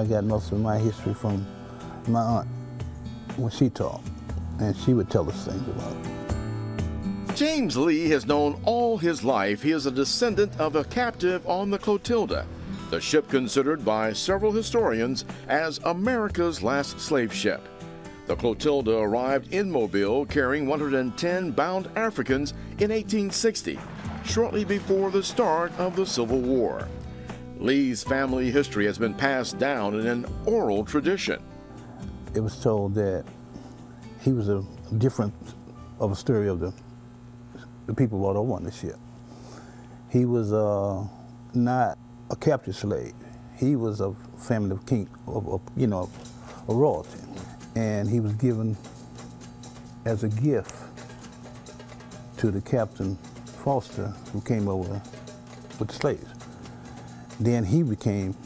I got most of my history from my aunt when she taught, and she would tell us things about it. James Lee has known all his life he is a descendant of a captive on the Clotilda, the ship considered by several historians as America's last slave ship. The Clotilda arrived in Mobile carrying 110 bound Africans in 1860, shortly before the start of the Civil War. Lee's family history has been passed down in an oral tradition. It was told that he was a different of a story of the people brought over on the ship. He was not a captured slave. He was a family of king, of royalty, and he was given as a gift to the Captain Foster, who came over with the slaves. Then he became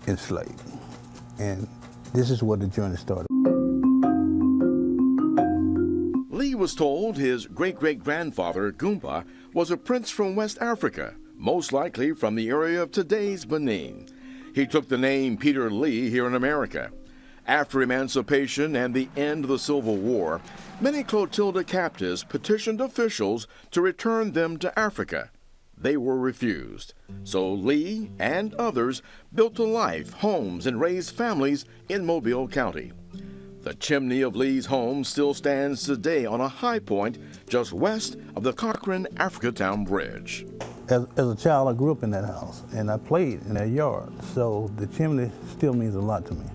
enslaved, and this is where the journey started. Lee was told his great-great-grandfather, Goomba, was a prince from West Africa, most likely from the area of today's Benin. He took the name Peter Lee here in America. After emancipation and the end of the Civil War, many Clotilda captives petitioned officials to return them to Africa. They were refused. So Lee and others built a life, homes, and raised families in Mobile County. The chimney of Lee's home still stands today on a high point just west of the Cochran Africatown Bridge. As a child, I grew up in that house, and I played in that yard, so the chimney still means a lot to me.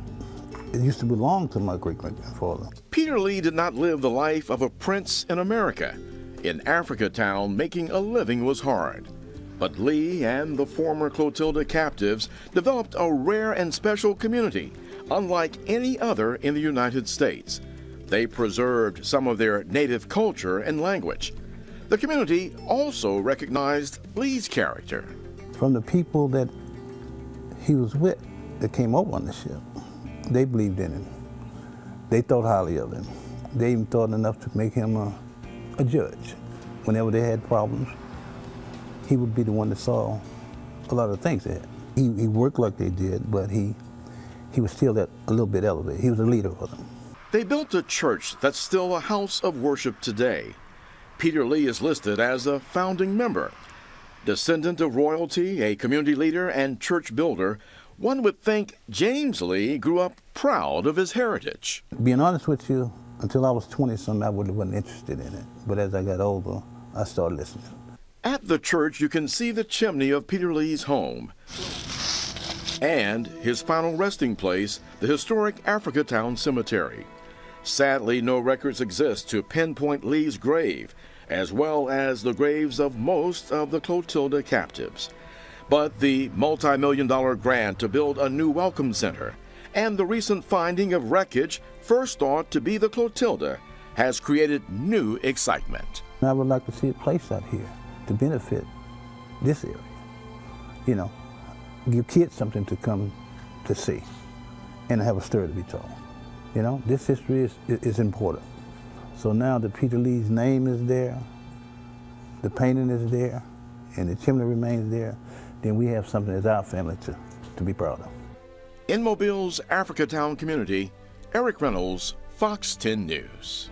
It used to belong to my great-great-grandfather. Peter Lee did not live the life of a prince in America. In Africatown, making a living was hard. But Lee and the former Clotilda captives developed a rare and special community, unlike any other in the United States. They preserved some of their native culture and language. The community also recognized Lee's character. From the people that he was with that came over on the ship, they believed in him. They thought highly of him. They even thought enough to make him a judge. Whenever they had problems, he would be the one that saw a lot of things they had. He worked like they did, but he was still a little bit elevated. He was a leader for them. They built a church that's still a house of worship today. Peter Lee is listed as a founding member. Descendant of royalty, a community leader, and church builder, one would think James Lee grew up proud of his heritage. Being honest with you, until I was 20-something, I wasn't interested in it. But as I got older, I started listening. At the church, you can see the chimney of Peter Lee's home and his final resting place, the historic Africatown Cemetery. Sadly, no records exist to pinpoint Lee's grave, as well as the graves of most of the Clotilda captives. But the multi-million-dollar grant to build a new welcome center and the recent finding of wreckage first thought to be the Clotilda has created new excitement. I would like to see it placed out here to benefit this area. You know, give kids something to come to see and have a story to be told. You know, this history is important. So now that Peter Lee's name is there, the painting is there, and the chimney remains there, then we have something as our family to be proud of. In Mobile's Africatown community, Eric Reynolds, Fox 10 News.